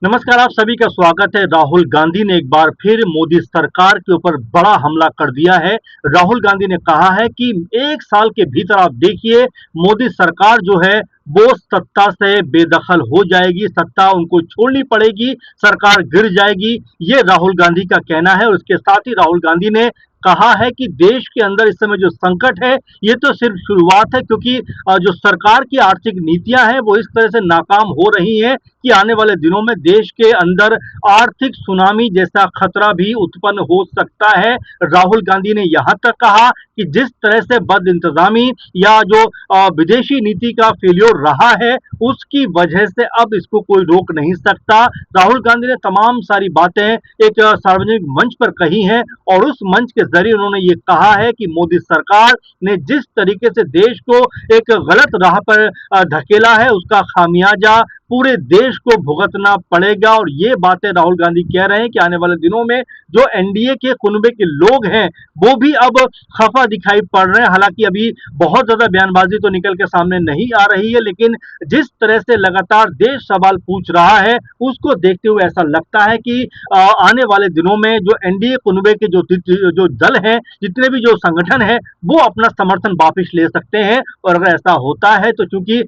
नमस्कार, आप सभी का स्वागत है। राहुल गांधी ने एक बार फिर मोदी सरकार के ऊपर बड़ा हमला कर दिया है। राहुल गांधी ने कहा है कि 1 साल के भीतर आप देखिए मोदी सरकार जो है वो सत्ता से बेदखल हो जाएगी, सत्ता उनको छोड़नी पड़ेगी, सरकार गिर जाएगी। ये राहुल गांधी का कहना है और उसके साथ ही राहुल गांधी ने कहा है कि देश के अंदर इस समय जो संकट है ये तो सिर्फ शुरुआत है, क्योंकि जो सरकार की आर्थिक नीतियां हैं वो इस तरह से नाकाम हो रही हैं कि आने वाले दिनों में देश के अंदर आर्थिक सुनामी जैसा खतरा भी उत्पन्न हो सकता है। राहुल गांधी ने यहां तक कहा कि जिस तरह से बद इंतजामी या जो विदेशी नीति का फेल्योर रहा है उसकी वजह से अब इसको कोई रोक नहीं सकता। राहुल गांधी ने तमाम सारी बातें एक सार्वजनिक मंच पर कही हैं और उस मंच के जरिए उन्होंने ये कहा है कि मोदी सरकार ने जिस तरीके से देश को एक गलत राह पर धकेला है उसका खामियाजा पूरे देश को भुगतना पड़ेगा। और ये बातें राहुल गांधी कह रहे हैं कि आने वाले दिनों में जो एनडीए के कुनबे के लोग हैं वो भी अब खफा दिखाई पड़ रहे हैं। हालांकि अभी बहुत ज्यादा बयानबाजी तो निकल के सामने नहीं आ रही है, लेकिन जिस तरह से लगातार देश सवाल पूछ रहा है उसको देखते हुए ऐसा लगता है कि आने वाले दिनों में जो एनडीए कुनबे के जो दल हैं, जितने भी जो संगठन है वो अपना समर्थन वापस ले सकते हैं। और अगर ऐसा होता है तो चूंकि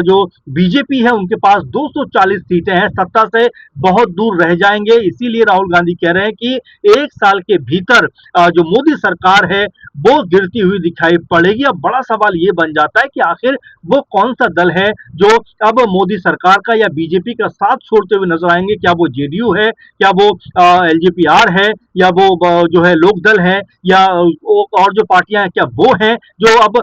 जो बीजेपी है उनके पास 240 सीटें हैं, सत्ता से बहुत दूर रह जाएंगे। इसीलिए राहुल गांधी कह रहे हैं कि 1 साल के भीतर जो मोदी सरकार है वो गिरती हुई दिखाई पड़ेगी। अब बड़ा सवाल ये बन जाता है कि आखिर वो कौन सा दल है जो अब मोदी सरकार का या बीजेपी का साथ छोड़ते हुए नजर आएंगे। क्या वो जेडीयू है, क्या वो एलजेपीआर है, या वो जो है लोक दल है, या और जो पार्टियां हैं क्या वो हैं जो अब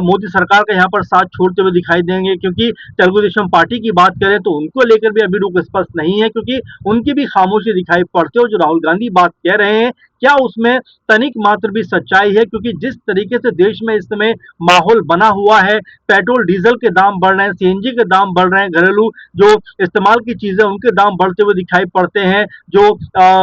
मोदी सरकार का यहाँ पर साथ छोड़ते हुए दिखाई देंगे। क्योंकि तेलुगु देशम पार्टी की बात करें तो उनको लेकर भी अभी रुख स्पष्ट नहीं है, क्योंकि उनकी भी खामोशी दिखाई पड़ती है। और जो राहुल गांधी बात कह रहे हैं क्या उसमें तनिक मात्र भी सच्चाई है, क्योंकि जिस तरीके से देश में इस समय माहौल बना हुआ है, पेट्रोल डीजल के दाम बढ़ रहे हैं, सीएनजी के दाम बढ़ रहे हैं, घरेलू जो इस्तेमाल की चीजें उनके दाम बढ़ते हुए दिखाई पड़ते हैं, जो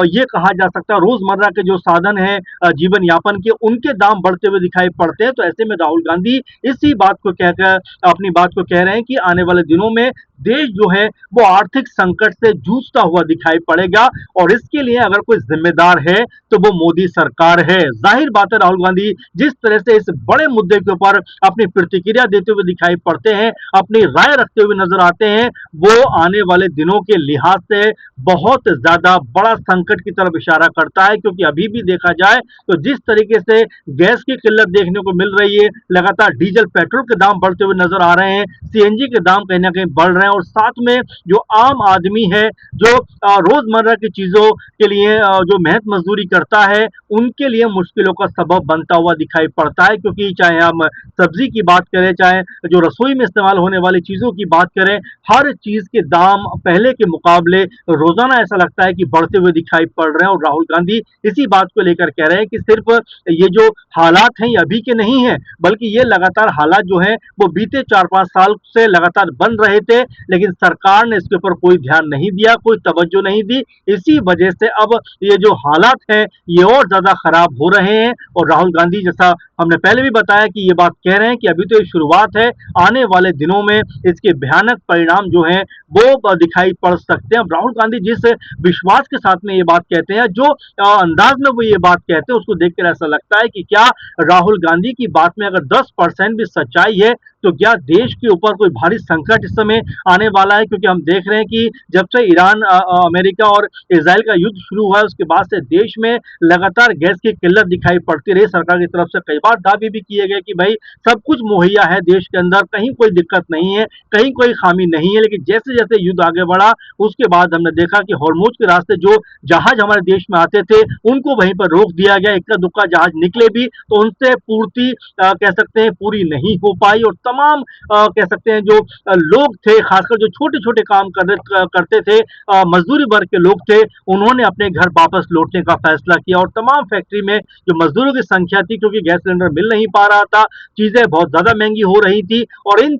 ये कहा जा सकता है रोजमर्रा के जो साधन है जीवन यापन के उनके दाम बढ़ते हुए दिखाई पड़ते हैं। तो ऐसे में राहुल गांधी इसी बात को कहकर अपनी बात को कह रहे हैं कि आने वाले दिनों में देश जो है वो आर्थिक संकट से जूझता हुआ दिखाई पड़ेगा और इसके लिए अगर कोई जिम्मेदार है तो वो मोदी सरकार है। जाहिर बात है राहुल गांधी जिस तरह से इस बड़े मुद्दे के ऊपर अपनी प्रतिक्रिया देते हुए दिखाई पड़ते हैं, अपनी राय रखते हुए नजर आते हैं, वो आने वाले दिनों के लिहाज से बहुत ज्यादा बड़ा संकट की तरफ इशारा करता है। क्योंकि अभी भी देखा जाए तो जिस तरीके से गैस की किल्लत देखने को मिल रही है, लगातार डीजल पेट्रोल के दाम बढ़ते हुए नजर आ रहे हैं, सीएनजी के दाम कहीं ना कहीं बढ़ रहे हैं, और साथ में जो आम आदमी है जो रोजमर्रा की चीजों के लिए जो मेहनत मजदूरी करता है उनके लिए मुश्किलों का सबब बनता हुआ दिखाई पड़ता है। क्योंकि चाहे हम सब्जी की बात करें, चाहे जो रसोई में इस्तेमाल होने वाली चीजों की बात करें, हर चीज के दाम पहले के मुकाबले रोजाना ऐसा लगता है कि बढ़ते हुए दिखाई पड़ रहे हैं। और राहुल गांधी इसी बात को लेकर कह रहे हैं कि सिर्फ ये जो हालात हैं ये अभी के नहीं है, बल्कि ये लगातार हालात जो हैं वो बीते 4-5 साल से लगातार बन रहे थे, लेकिन सरकार ने इसके ऊपर कोई ध्यान नहीं दिया, कोई तवज्जो नहीं दी। इसी वजह से अब ये जो हालात हैं ये और ज्यादा खराब हो रहे हैं। और राहुल गांधी जैसा हमने पहले भी बताया कि ये बात कह रहे हैं कि अभी तो ये शुरुआत है, आने वाले दिनों में इसके भयानक परिणाम जो हैं वो दिखाई पड़ सकते हैं। अब राहुल गांधी जिस विश्वास के साथ में ये बात कहते हैं, जो अंदाज में वो ये बात कहते हैं, उसको देखकर ऐसा लगता है कि क्या राहुल गांधी की बात में अगर 10% भी सच्चाई है तो क्या देश के ऊपर कोई भारी संकट इस समय आने वाला है। क्योंकि हम देख रहे हैं कि जब से ईरान अमेरिका और इसराइल का युद्ध शुरू हुआ है उसके बाद से देश में लगातार गैस की किल्लत दिखाई पड़ती रही। सरकार की तरफ से कई बार दावे भी किए गए कि भाई सब कुछ मुहैया है देश के अंदर, कहीं कोई दिक्कत नहीं है, कहीं कोई खामी नहीं है। लेकिन जैसे जैसे युद्ध आगे बढ़ा उसके बाद हमने देखा कि हॉर्मुज के रास्ते जो जहाज हमारे देश में आते थे उनको वहीं पर रोक दिया गया। इक्का दुक्का जहाज निकले भी तो उनसे पूर्ति कह सकते हैं पूरी नहीं हो पाई, और तमाम कह सकते हैं जो लोग थे, खासकर जो छोटे छोटे काम करते थे, मजदूरी वर्ग के लोग थे, उन्होंने अपने घर वापस लौटने का फैसला किया। और तमाम फैक्ट्री में जो मजदूरों की संख्या थी, क्योंकि गैस सिलेंडर सिलेंडर मिल नहीं पा रहा था, चीजें बहुत ज्यादा महंगी हो रही थी और इन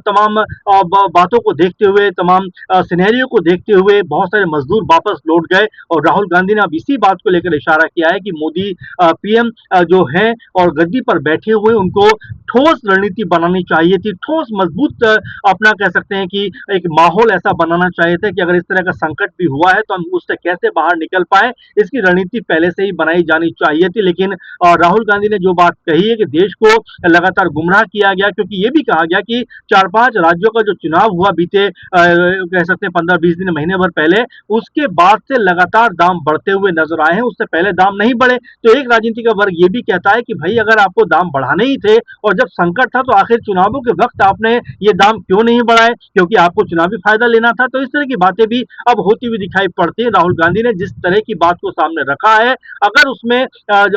तमाम बातों को देखते हुए, तमाम सिनेरियो को देखते हुए बहुत सारे मजदूर वापस लौट गए और राहुल गांधी ने अब इसी बात को लेकर इशारा किया है कि मोदी पीएम जो हैं और गद्दी पर बैठे हुए उनको ठोस रणनीति बनानी चाहिए थी, ठोस मजबूत अपना कह सकते हैं कि एक माहौल ऐसा बनाना चाहिए था कि अगर इस तरह का संकट भी हुआ है तो हम उससे कैसे बाहर निकल पाए, इसकी रणनीति पहले से ही बनाई जानी चाहिए थी। लेकिन राहुल गांधी ने जो बात कही है कि देश को लगातार गुमराह किया गया, क्योंकि ये भी कहा गया कि 4-5 राज्यों का जो चुनाव हुआ बीते कह सकते हैं 15-20 दिन, महीने भर पहले, उसके बाद से लगातार दाम बढ़ते हुए नजर आए हैं, उससे पहले दाम नहीं बढ़े। तो एक राजनीति का वर्ग ये भी कहता है कि भाई अगर आपको दाम बढ़ाने ही थे और जब संकट था तो आखिर चुनावों के वक्त आपने ये दाम क्यों नहीं बढ़ाए, क्योंकि आपको चुनावी फायदा लेना था। तो इस तरह की बातें भी अब होती हुई दिखाई पड़ती है। राहुल गांधी ने जिस तरह की बात को सामने रखा है, अगर उसमें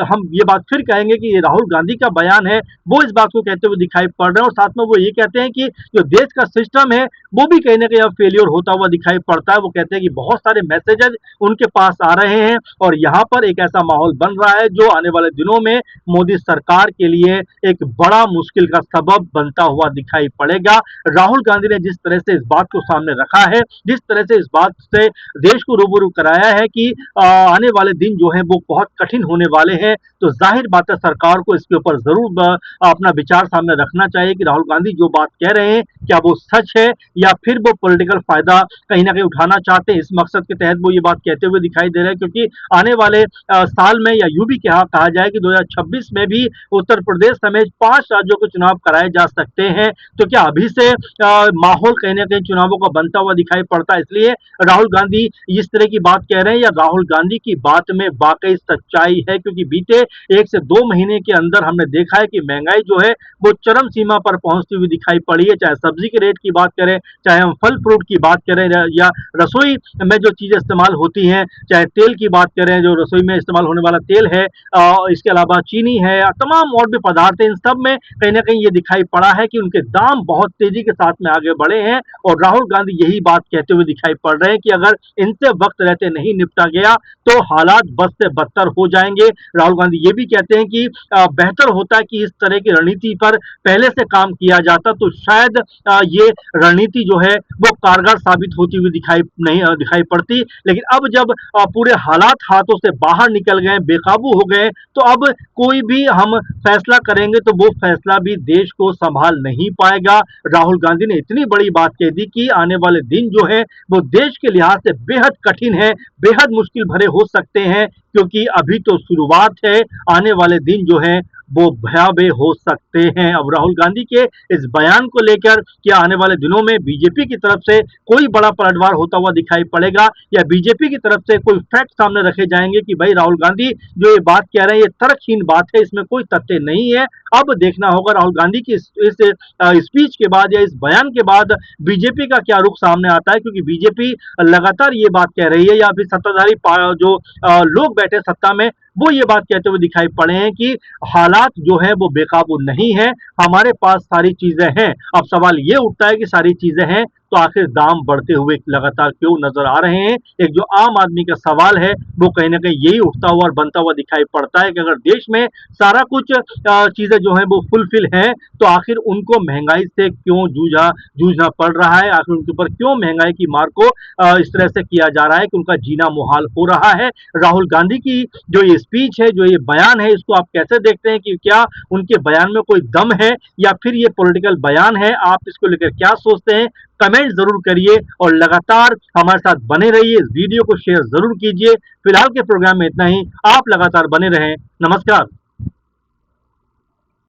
हम ये बात फिर कहेंगे कि ये राहुल गांधी का बयान है, वो इस बात को कहते हुए दिखाई पड़ रहे हैं और साथ में वो ये कहते हैं कि जो देश का सिस्टम है वो भी कहीं ना कहीं अब फेलियर होता हुआ दिखाई पड़ता है। वो कहते हैं कि बहुत सारे मैसेजेस उनके पास आ रहे हैं और यहाँ पर एक ऐसा माहौल बन रहा है जो आने वाले दिनों में मोदी सरकार के लिए एक बड़ा मुश्किल का सबब बनता हुआ दिखाई पड़ेगा। राहुल गांधी ने जिस तरह से इस बात को सामने रखा है, जिस तरह से इस बात से देश को रूबरू कराया है कि आने वाले दिन जो है वो बहुत कठिन होने वाले हैं, तो जाहिर बात है सरकार को इसके ऊपर जरूर अपना विचार सामने रखना चाहिए कि राहुल गांधी जो बात कह रहे हैं क्या वो सच है या फिर वो पॉलिटिकल फायदा कहीं ना कहीं उठाना चाहते हैं। इस मकसद के तहत वो ये बात कहते हुए दिखाई दे रहे हैं, क्योंकि आने वाले साल में या यूं भी कहा जाए कि 2026 में भी उत्तर प्रदेश समेत 5 राज्यों के चुनाव कराए जा सकते हैं। तो क्या अभी से माहौल कहीं ना कहीं चुनावों का बनता हुआ दिखाई पड़ता है, इसलिए राहुल गांधी इस तरह की बात कह रहे हैं, या राहुल गांधी की बात में वाकई सच्चाई है? क्योंकि बीते 1 से 2 महीने के अंदर हमने देखा है कि महंगाई जो है वो चरम सीमा पर पहुंचती हुई दिखाई पड़ी है। चाहे सब्जी के रेट की बात करें, चाहे हम फल फ्रूट की बात करें, या रसोई में जो चीजें इस्तेमाल होती हैं, चाहे तेल की बात करें, जो रसोई में इस्तेमाल होने वाला तेल है, इसके अलावा चीनी है, तमाम और भी पदार्थ हैं, इन सब में कहीं ना कहीं ये दिखाई पड़ा है कि उनके दाम बहुत तेजी के साथ में आगे बढ़े हैं और राहुल गांधी यही बात कहते हुए दिखाई पड़ रहे हैं कि अगर इनसे वक्त रहते नहीं निपटा गया तो हालात बद से बदतर हो जाएंगे। राहुल गांधी ये भी कहते हैं कि बेहतर होता है कि इस तरह की रणनीति पर पहले से काम किया जाता तो शायद ये रणनीति जो है वो कारगर साबित होती हुई दिखाई पड़ती। लेकिन अब जब पूरे हालात हाथों से बाहर निकल गए, बेकाबू हो गए, तो अब कोई भी हम फैसला करेंगे तो वो फैसला भी देश को संभाल नहीं पाएगा। राहुल गांधी ने इतनी बड़ी बात कह दी कि आने वाले दिन जो है वो देश के लिहाज से बेहद कठिन है, बेहद मुश्किल भरे हो सकते हैं, क्योंकि अभी तो शुरुआत है, आने वाले दिन जो है वो भयावह हो सकते हैं। अब राहुल गांधी के इस बयान को लेकर क्या आने वाले दिनों में बीजेपी की तरफ से कोई बड़ा पलटवार होता हुआ दिखाई पड़ेगा, या बीजेपी की तरफ से कोई फैक्ट सामने रखे जाएंगे कि भाई राहुल गांधी जो ये बात कह रहे हैं ये तर्कहीन बात है, इसमें कोई तथ्य नहीं है। अब देखना होगा राहुल गांधी की इस स्पीच के बाद या इस बयान के बाद बीजेपी का क्या रुख सामने आता है, क्योंकि बीजेपी लगातार ये बात कह रही है, या फिर सत्ताधारी जो लोग बैठे सत्ता में वो ये बात कहते हुए दिखाई पड़े हैं कि हालात जो है वो बेकाबू नहीं है, हमारे पास सारी चीजें हैं। अब सवाल ये उठता है कि सारी चीजें हैं तो आखिर दाम बढ़ते हुए लगातार क्यों नजर आ रहे हैं? एक जो आम आदमी का सवाल है वो कहीं ना कहीं यही उठता हुआ और बनता हुआ दिखाई पड़ता है कि अगर देश में सारा कुछ चीजें जो है वो फुलफिल हैं तो आखिर उनको महंगाई से क्यों जूझना पड़ रहा है, आखिर उनके ऊपर क्यों महंगाई की मार को इस तरह से किया जा रहा है कि उनका जीना मुहाल हो रहा है। राहुल गांधी की जो ये स्पीच है, जो ये बयान है, इसको आप कैसे देखते हैं कि क्या उनके बयान में कोई दम है या फिर ये पॉलिटिकल बयान है? आप इसको लेकर क्या सोचते हैं? कमेंट जरूर करिए और लगातार हमारे साथ बने रहिए। इस वीडियो को शेयर जरूर कीजिए। फिलहाल के प्रोग्राम में इतना ही। आप लगातार बने रहें। नमस्कार।